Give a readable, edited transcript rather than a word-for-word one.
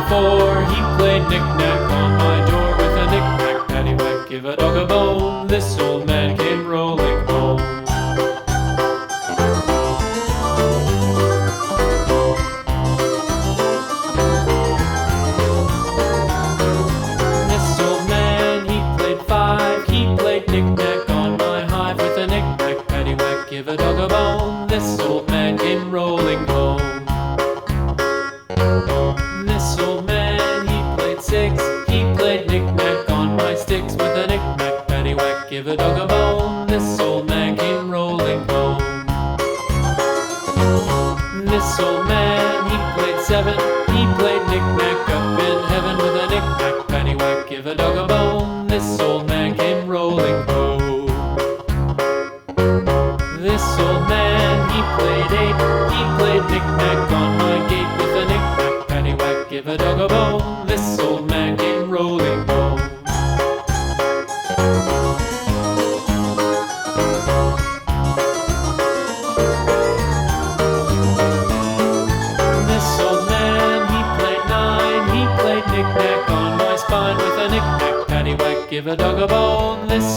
4, he played knick-knack on my door with a knick-knack, paddywhack, give a dog a bone. This old man came rolling home. This old man, he played 5, he played knick-knack on my hive with a knick-knack, paddywhack, give a dog a bone. This old man came rolling home. This old man, he played 6, he played knick-knack on my sticks with a knick-knack, paddywhack, give a dog a bone. This old man came rolling home. This old man, he played 7, he played knick-knack up in heaven with a knick-knack, paddywhack, give a dog a bone. This old man came rolling home. This old man, he played 8, he played knick-knack on my gate with a knick-knack, paddywhack, give a dog a bone. This old man came rolling home. This old man, he played 9, he played knick-knack on my spine with a knick-knack, paddywhack, give a dog a bone. This